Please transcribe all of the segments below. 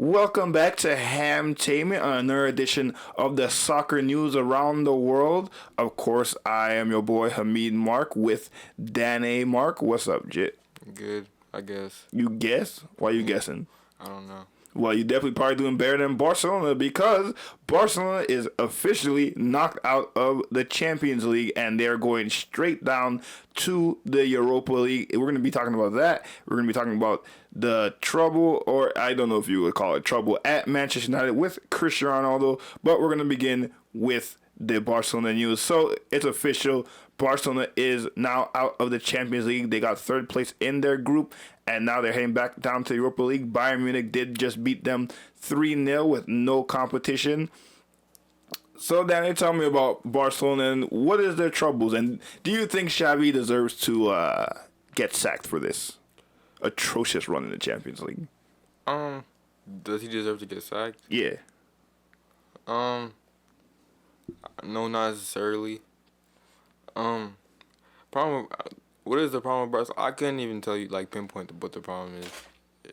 Welcome back to Hamtainment on another edition of the soccer news around the world. Of course, I am your boy Hamid Mark with Dahnay Mark. What's up, Jit? Good, I guess. You guess? Why you guessing? I don't know. Well, you definitely probably doing better than Barcelona because Barcelona is officially knocked out of the Champions League and they're going straight down to the Europa League. We're going to be talking about that. We're going to be talking about the trouble, or I don't know if you would call it trouble, at Manchester United with Cristiano Ronaldo, but we're going to begin with the Barcelona news. So it's official. Barcelona is now out of the Champions League. They got third place in their group, and now they're heading back down to the Europa League. Bayern Munich did just beat them 3-0 with no competition. So, Danny, tell me about Barcelona and what is their troubles? And do you think Xavi deserves to get sacked for this atrocious run in the Champions League? Does he deserve to get sacked? Yeah. No, not necessarily. Problem. What is the problem with Barcelona? I couldn't even tell you, pinpoint what the problem is.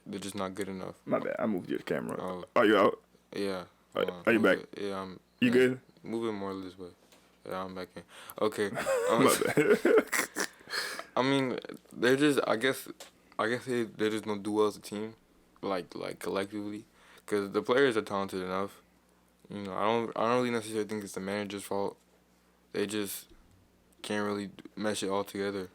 They're just not good enough. My bad. I moved your camera. Oh. Are you out? Yeah. Are you back? Yeah, I'm. You good? Moving more this way. Yeah, I'm back in. Okay. My bad. I mean, they're just. I guess they just don't do well as a team, like collectively, because the players are talented enough. You know, I don't really necessarily think it's the manager's fault. They just can't really mesh it all together.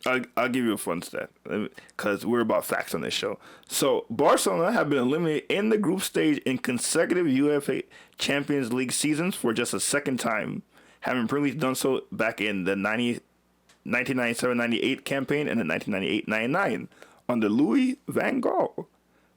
I'll give you a fun stat because we're about facts on this show. So Barcelona have been eliminated in the group stage in consecutive UEFA Champions League seasons for just a second time, having previously done so back in the 1997-98 campaign and the 1998-99 under Louis van Gaal.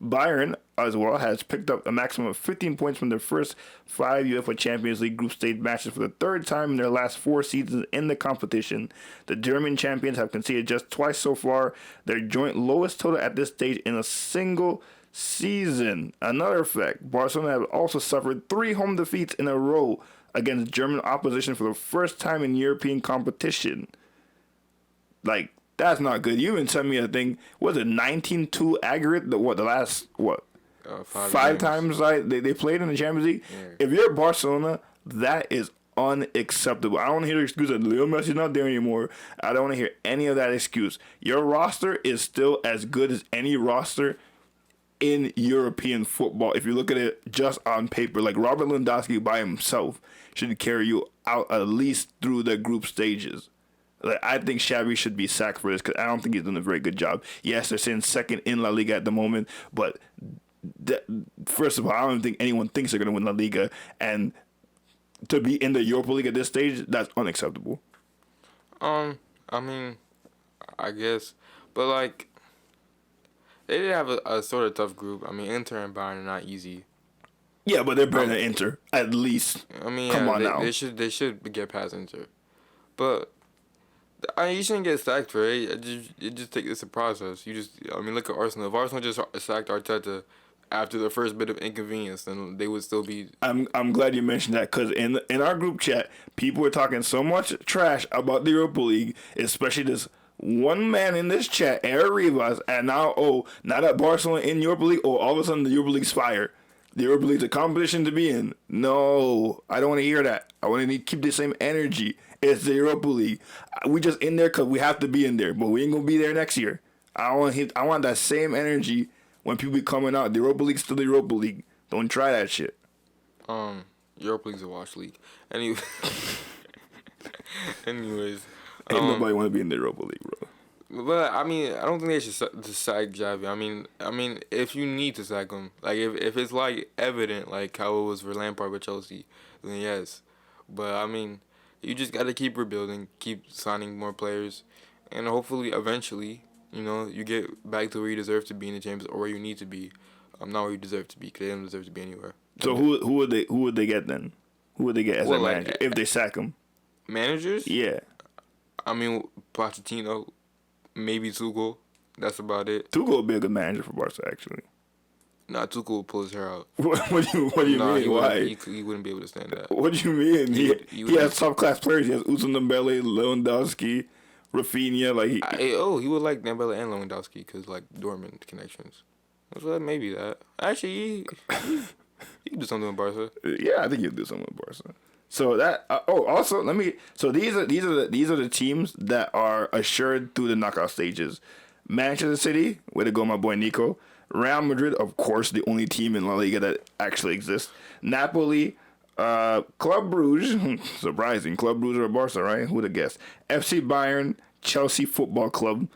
Bayern, as well, has picked up a maximum of 15 points from their first 5 UEFA Champions League group stage matches for the third time in their last 4 seasons in the competition. The German champions have conceded just twice so far, their joint lowest total at this stage in a single season. Another fact, Barcelona have also suffered 3 home defeats in a row against German opposition for the first time in European competition. That's not good. You even sent me a thing. Was it 19-2 aggregate? The last 5 times they played in the Champions League? Yeah. If you're Barcelona, that is unacceptable. I don't want to hear the excuse that Leo Messi's not there anymore. I don't want to hear any of that excuse. Your roster is still as good as any roster in European football. If you look at it just on paper, like Robert Lewandowski by himself should carry you out at least through the group stages. I think Xavi should be sacked for this because I don't think he's doing a very good job. Yes, they're sitting second in La Liga at the moment, but first of all, I don't think anyone thinks they're going to win La Liga, and to be in the Europa League at this stage, that's unacceptable. I mean, I guess, but they did have a sort of tough group. I mean, Inter and Bayern are not easy. Yeah, but they're better than Inter, at least. I mean, Come on now. They should get past Inter, but. You shouldn't get sacked for it. It's a process. Look at Arsenal. If Arsenal just sacked Arteta after the first bit of inconvenience, then they would still be. I'm glad you mentioned that because in our group chat, people were talking so much trash about the Europa League, especially this one man in this chat, Eric Rivas, and now that Barcelona in Europa League, all of a sudden the Europa League's fire. The Europa League's a competition to be in. No, I don't want to hear that. I want to keep the same energy. It's the Europa League. We just in there because we have to be in there, but we ain't gonna be there next year. I want that same energy when people be coming out. The Europa League's still the Europa League. Don't try that shit. Europa League's a wash league. Anyways, Ain't nobody want to be in the Europa League, bro. But I mean, I don't think they should sack Xavi. I mean, if you need to sack him, if it's evident how it was for Lampard with Chelsea, then yes. But I mean, you just got to keep rebuilding, keep signing more players, and hopefully, eventually, you get back to where you deserve to be in the Champions or where you need to be. Not where you deserve to be, because they don't deserve to be anywhere. So who would they get then? Who would they get as their manager if they sack him? Managers? Yeah. I mean, Pochettino, maybe Tuchel. That's about it. Tuchel would be a good manager for Barca, actually. Nah, Tuchel would pull his hair out. What do you mean? Why? He wouldn't be able to stand that. What do you mean? He has top class players. He has Ousmane Dembele, Lewandowski, Rafinha. He would like Dembele and Lewandowski because Dortmund connections. So maybe that. Actually, he can do something with Barca. Yeah, I think he'll do something with Barca. So that also let me. So these are the teams that are assured through the knockout stages. Manchester City, way to go, my boy Nico. Real Madrid, of course, the only team in La Liga that actually exists. Napoli, Club Brugge, surprising. Club Brugge or Barca, right? Who'd have guessed? FC Bayern, Chelsea Football Club,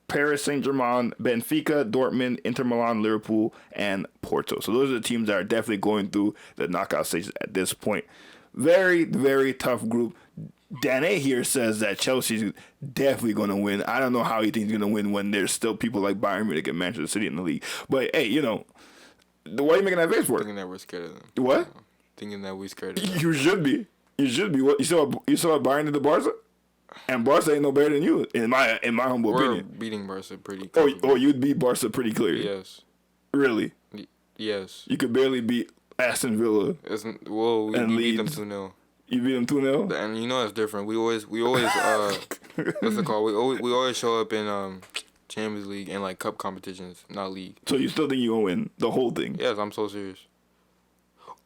Paris Saint-Germain, Benfica, Dortmund, Inter Milan, Liverpool, and Porto. So those are the teams that are definitely going through the knockout stages at this point. Very, very tough group. Dahnay here says that Chelsea's definitely going to win. I don't know how he thinks he's going to win when there's still people like Bayern Munich and Manchester City in the league. But, hey, what are you making that face for? Thinking that we're scared of them. What? Thinking that we're scared of them. You should be. You should be. What you saw Bayern did to Barca? And Barca ain't no better than you, in my humble We're opinion. beating Barca pretty Oh, you'd beat Barca pretty clear. Yes. Really? Yes. You could barely beat Aston Villa. We And beat them Leeds. 2-0. You beat them 2-0? And you know it's different. We always what's it called? We always show up in Champions League and like cup competitions, not league. So you still think you're going to win the whole thing? Yes, I'm so serious.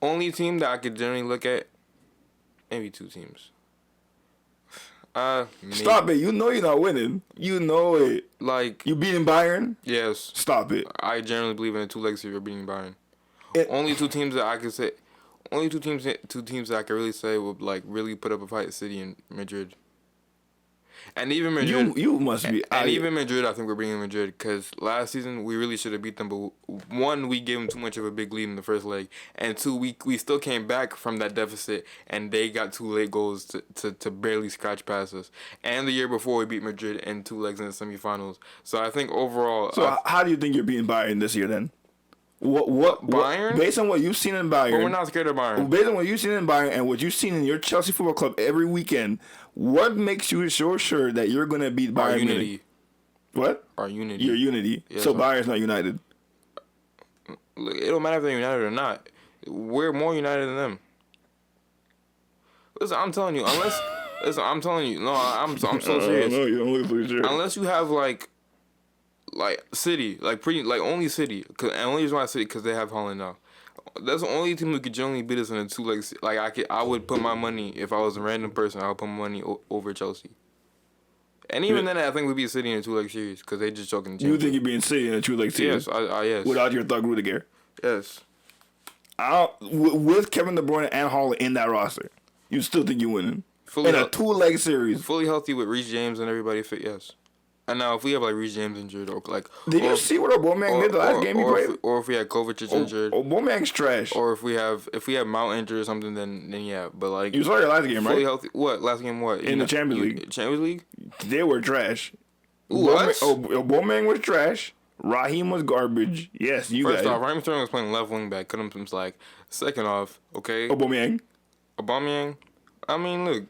Only team that I could generally look at, maybe two teams. Stop it. You know you're not winning. You know it. Like, You beating Bayern? yes, Stop it. I generally believe in a two-leg series of beating Bayern. It- Only two teams that I could say, two teams that I could really say would like really put up a fight: City and Madrid. And even Madrid, You must be. and even Madrid, I think we're beating Madrid because last season we really should have beat them. But one, we gave them too much of a big lead in the first leg, and two, we still came back from that deficit, and they got 2 late goals to barely scratch past us. And the year before, we beat Madrid in 2 legs in the semifinals. So I think overall, So how do you think you're beating Bayern this year then? What Bayern? Based on what you've seen in Bayern, but we're not scared of Bayern. based on what you've seen in Bayern and what you've seen in your Chelsea Football Club every weekend, what makes you so sure that you're going to beat Our Bayern Munich? unity, What? our unity. Your unity. Yes, So sir. Bayern's not united. Look, it don't matter if they're united or not. We're more united than them. Listen, I'm telling you, I'm telling you, no, I'm so serious. No, you don't look pretty sure. Unless you have like City, only City, and only reason why City because they have Holland now. That's the only team who could generally beat us in a 2 legs. Like I would put my money if I was a random person. I would put my money over Chelsea. And even then, I think we'd beat City in a 2 leg series because they just choking. You think you're being City in a true like series? Yes, yes, Without your thug Rudiger? yes. With Kevin De Bruyne and Holland in that roster, you still think you're winning? In a 2-leg series. Fully healthy with Reece James and everybody fit, yes. And now if we have like Reece James injured or like Did you see what Aubameyang did the last game he played? or if we had Kovacic injured, Aubameyang's trash. or if we have Mount injured or something, then yeah. But like You saw your last game, fully right? healthy. What last game? What In the Champions League. Champions League. They were trash. What? Aubameyang was trash. Raheem was garbage. Yes, you First guys. off, Raheem Sterling was playing left wing back. Couldn't him like. Second off, okay, Aubameyang. Aubameyang. I mean, look.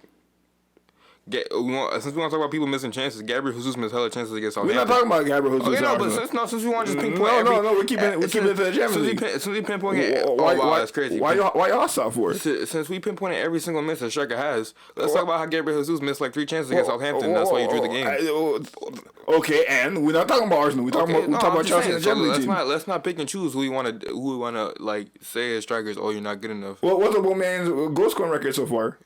Since we want to talk about people missing chances, Gabriel Jesus missed hella chances against We're Southampton. not talking about Gabriel Jesus. Okay, no, but Arsenal. since we want to just pinpoint No, we're keeping it to the Champions League. Since we pinpoint it, wow, that's crazy. Why y'all soft for it? Since we pinpointed every single miss that Striker has, let's talk about how Gabriel Jesus missed like 3 chances against Southampton. That's why he drew the game. Okay, and we're not talking about Arsenal. We're talking about Chelsea and the Champions League team. Let's not pick and choose who we want to like say as strikers. Oh, you're not good enough. Well, what's Aubameyang's goal scoring record so far?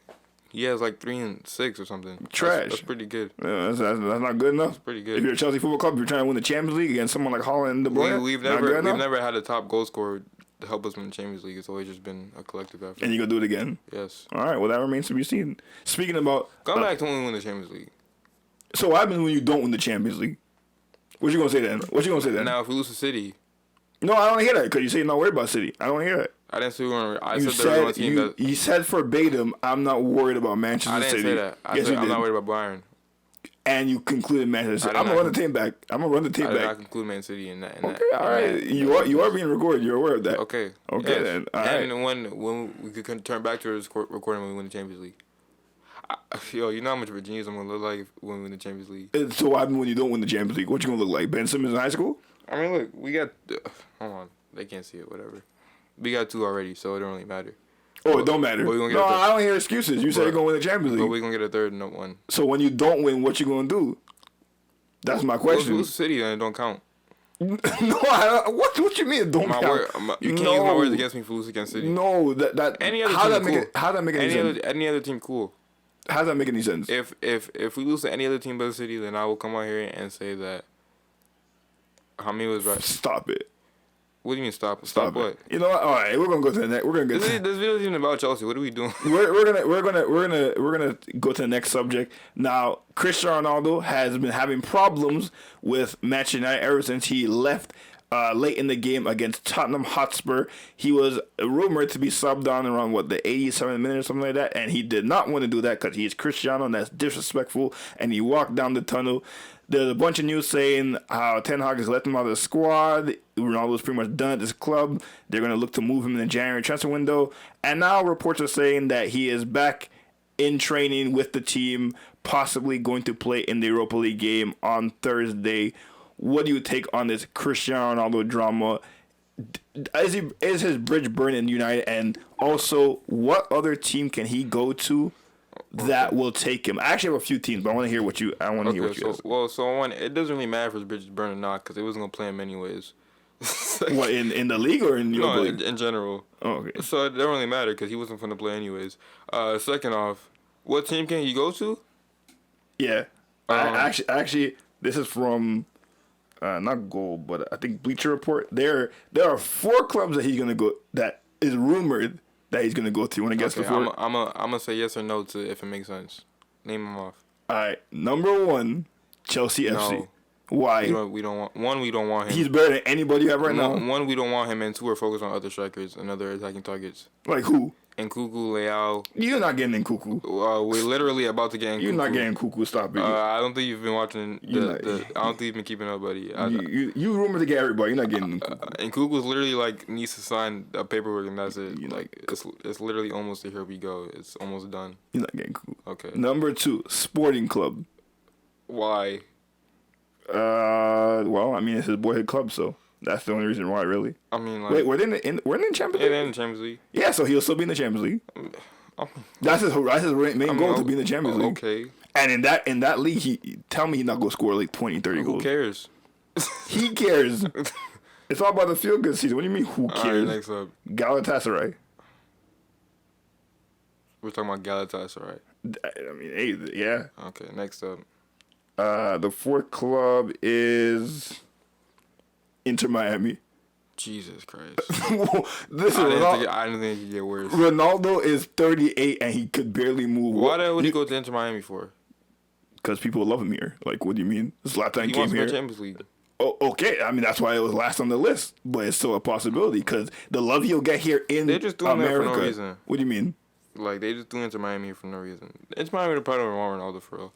He has like 3 and 6 or something. Trash. That's pretty good. Yeah, that's not good enough. Pretty good. If you're a Chelsea Football Club, you're trying to win the Champions League against someone like Holland and De Bruyne. We've never had a top goal scorer to help us win the Champions League. It's always just been a collective effort. And you gonna do it again? Yes. All right. Well, that remains to be seen. Speaking about Come back to when we win the Champions League. so what happens when you don't win the Champions League? What you gonna say then? Now, if we lose to City, No, I don't wanna hear that because you say you're not worried about City. I don't wanna hear that. I didn't say we were. I You said there was one said team that. you said verbatim, I'm not worried about Manchester I didn't City. say that. I Yes, said you I'm did. not worried about Bayern. And you concluded Manchester City. I I'm did gonna not run the tape back. I'm gonna run the tape I did not back. conclude Man City in that. Okay, all right. You are being recorded. You're aware of that. Okay. Okay, Yes. then. All right. And when we could turn back to this recording when we win the Champions League. Yo, you know how much of a genius I'm gonna look like when we win the Champions League. So what happens when you don't win the Champions League? What you gonna look like? Ben Simmons in high school? I mean, look, we got. Hold on, they can't see it. Whatever. We got 2 already, so it don't really matter. Oh, it don't matter. but we gonna get No, a third. I don't hear excuses. You say you're gonna win the Champions But League. we gonna get a third and not one. So when you don't win, what you gonna do? That's my question. Lose City and it don't count. No, what you mean? Don't My count? word, you can't use my words against me for losing against City. No, that Any other how team that make cool. it? How that make any sense? Any other team cool. How does that make any sense? If we lose to any other team but the City, then I will come out here and say that Hamid was right. Stop it. What do you mean stop? Stop what? It. You know what? All right, we're gonna go to the next. We're gonna get. This video isn't about Chelsea. What are we doing? We're gonna go to the next subject. Now, Cristiano Ronaldo has been having problems with Manchester United ever since he left late in the game against Tottenham Hotspur. He was rumored to be subbed on around the 87th minute or something like that, and he did not want to do that because he is Cristiano and that's disrespectful. And he walked down the tunnel. There's a bunch of news saying how Ten Hag has let him out of the squad. Ronaldo's pretty much done at this club. They're going to look to move him in the January transfer window. And now reports are saying that he is back in training with the team, possibly going to play in the Europa League game on Thursday. What do you take on this Cristiano Ronaldo drama? Is his bridge burned in United? And also, what other team can he go to that will take him? I actually have a few teams, but I want to hear what you. I want to hear what you. So one, it doesn't really matter if his bridge is burned or not because it wasn't gonna play him anyways. What in the league or in your league? In general. Oh, okay. So it don't really matter because he wasn't gonna play anyways. Second off, what team can he go to? Yeah, actually, this is from not Goal, but I think Bleacher Report. There are 4 clubs that he's gonna go. That is rumored that he's gonna go to. Want to guess the 4? I'm gonna say yes or no to if it makes sense. Name them off. All right, number 1, Chelsea FC. No. Why? We don't want one. We don't want him. He's better than anybody you have right now. One, we don't want him, and 2, we're focused on other strikers and other attacking targets. Like who? Nkuku, Leao. You're not getting Nkuku. We're literally about to get Nkuku. You're not getting Nkuku. Stop it. I don't think you've been watching I don't think you've been keeping up, buddy. You rumored to get everybody. You're not getting Nkuku. Nkuku's literally like needs to sign a paperwork and that's it. It's literally almost a here we go. It's almost done. You're not getting Nkuku. Okay. Number 2, Sporting Club. Why? Well, I mean it's his boyhood club, so that's the only reason why, really. I mean, like, wait, we're in the Champions League. Yeah, they're in the Champions League. Yeah, so he'll still be in the Champions League. That's his main goal to be in the Champions League. Okay. And in that league, tell me he's not gonna score like 20, 30 goals. Who cares? He cares. It's all about the feel good season. What do you mean? Who cares? Right, next up, Galatasaray. we're talking about Galatasaray. I mean, hey, yeah. Okay, next up. The 4th club is Inter Miami. Jesus Christ. This I didn't think it could get worse. Ronaldo is 38 and he could barely move. Why the hell would he go to Inter Miami for? Because people love him here. Like, what do you mean? Zlatan He came wants to here. go Champions League. Oh, okay. I mean, that's why it was last on the list. But it's still a possibility because the love he'll get here in They're just doing America. that for no reason. What do you mean? Like, they just do Inter Miami for no reason. Inter Miami would probably want Ronaldo for real.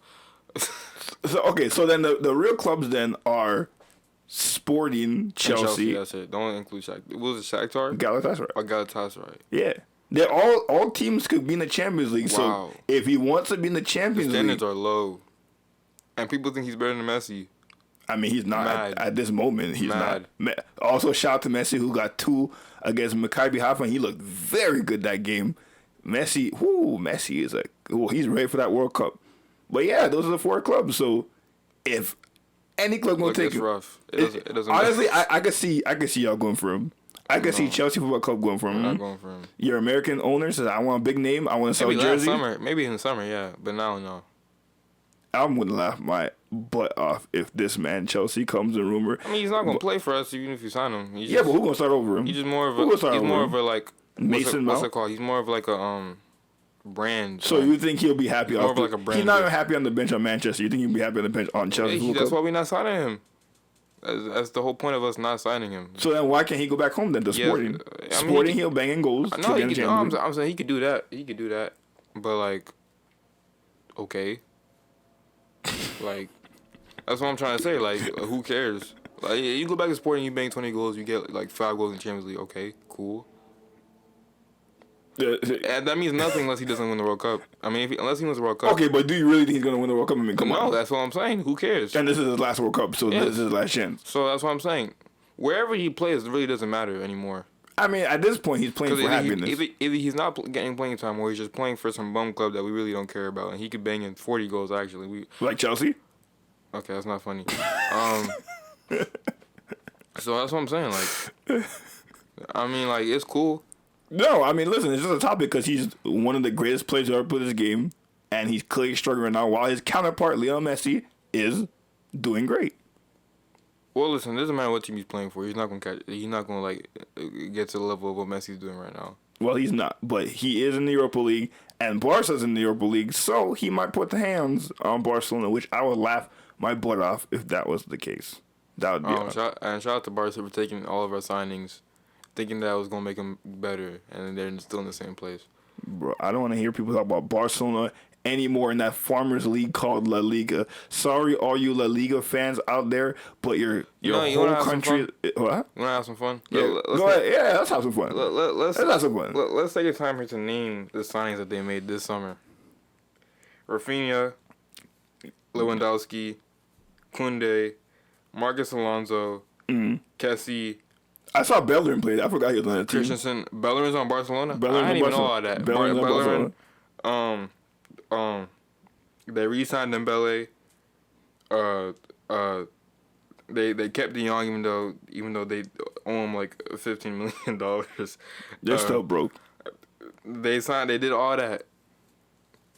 So then the real clubs then are Sporting, Chelsea. That's it. Don't include Shakhtar. Was it Shakhtar? Galatasaray. Or Galatasaray. Yeah. They're all teams could be in the Champions League. Wow. So if he wants to be in the The Champions standards League, are low. And people think he's better than Messi. I mean, he's not at this moment. He's Mad. not. Also, shout out to Messi who got 2 against Maccabi Haifa. He looked very good that game. Messi is he's ready for that World Cup. But yeah, those are the 4 clubs. So if any club gonna take it's it, rough. It doesn't honestly, I could see y'all going for him. I could see Chelsea Football Club going for him. I'm not going for him. Your American owner says, I want a big name. I want to sell a jersey. Maybe in the summer, yeah. But now, no. I wouldn't laugh my butt off if this man Chelsea comes in rumor. I mean, he's not gonna play for us even if you sign him. Yeah, but who's gonna start over him? He's just more of a. He's more of a like. Mason What's Mount? it called? He's more of like a brand. So you think he'll be happy? More of like a brand. He's not even happy on the bench on Manchester. You think he'll be happy on the bench on Chelsea? That's why we're not signing him. That's the whole point of us not signing him. So then why can't he go back home then to Sporting? Sporting, he'll bang in goals. No, I'm saying he could do that. He could do that. But like, okay. Like, that's what I'm trying to say. Like, who cares? Like, you go back to Sporting, you bang 20 goals, you get like 5 goals in Champions League. Okay, cool. And that means nothing unless he doesn't win the World Cup. I mean, unless he wins the World Cup. Okay, but do you really think he's gonna win the World Cup? I mean, come on. No, that's what I'm saying. Who cares? And this is his last World Cup, so this is his last chance. So that's what I'm saying. Wherever he plays, it really doesn't matter anymore. I mean, at this point, he's playing for happiness. Either he's not getting playing time, or he's just playing for some bum club that we really don't care about, and he could bang in 40 goals. Actually, like Chelsea. Okay, that's not funny. So that's what I'm saying. Like, I mean, like it's cool. No, I mean, listen, it's just a topic because he's one of the greatest players to ever play this game, and he's clearly struggling right now, while his counterpart, Lionel Messi, is doing great. Well, listen, it doesn't matter what team he's playing for. He's not gonna catch. He's not gonna like get to the level of what Messi's doing right now. Well, he's not, but he is in the Europa League, and Barca's in the Europa League, so he might put the hands on Barcelona, which I would laugh my butt off if that was the case. That would be shout out to Barca for taking all of our signings, thinking that was gonna make them better, and they're still in the same place. Bro, I don't want to hear people talk about Barcelona anymore in that farmers league called La Liga. Sorry, all you La Liga fans out there, but your whole country. What? You wanna have some fun? Yeah, go ahead. Yeah, let's have some fun. Let's have some fun. Let's take a time here to name the signings that they made this summer. Rafinha, Lewandowski, Koundé, Marcus Alonso, Kessie. I saw Bellerin play. I forgot he was on that team. Christensen. Bellerin's on Barcelona? Bellerin I didn't even know all that. Bellerin, they re-signed Dembele. They kept De Jong even though they owe him like $15 million. They're still broke. They did all that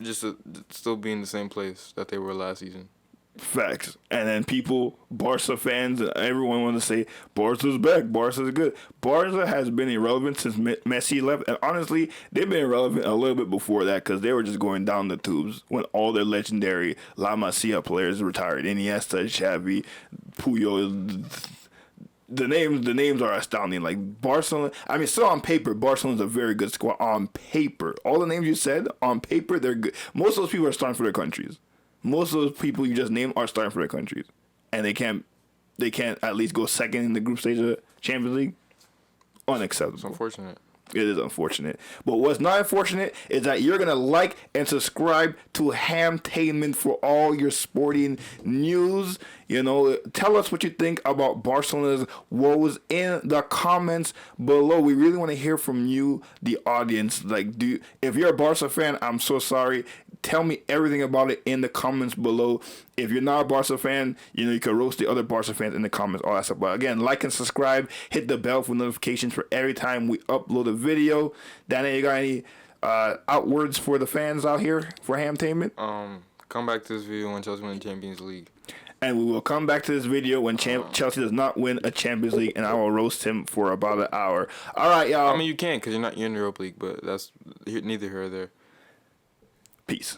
just to still be in the same place that they were last season. Facts. And then people, Barca fans, and everyone want to say, Barca's back, Barca's good. Barca has been irrelevant since Messi left. And honestly, they've been irrelevant a little bit before that because they were just going down the tubes when all their legendary La Masia players retired. Iniesta, Xavi, Puyol. The names are astounding. Like Barcelona, I mean, still on paper, Barcelona's a very good squad. On paper. All the names you said, on paper, they're good. Most of those people are starting for their countries. Most of those people you just named are starting for their countries, and they can't at least go second in the group stage of the Champions League. Unacceptable. It's unfortunate. It is unfortunate. But what's not unfortunate is that you're going to like and subscribe to Hamtainment for all your sporting news. You know, tell us what you think about Barcelona's woes in the comments below. We really want to hear from you, the audience. Like, if you're a Barca fan, I'm so sorry. Tell me everything about it in the comments below. If you're not a Barca fan, you know, you can roast the other Barca fans in the comments, all that stuff. But again, like and subscribe. Hit the bell for notifications for every time we upload a video. Dahnay, you got any outwords for the fans out here for Hamtainment? Come back to this video when Chelsea win the Champions League. And we will come back to this video when Chelsea does not win a Champions League, and I will roast him for about an hour. All right, y'all. I mean, you can't because you're in the Europa League, but that's neither here or there. Peace.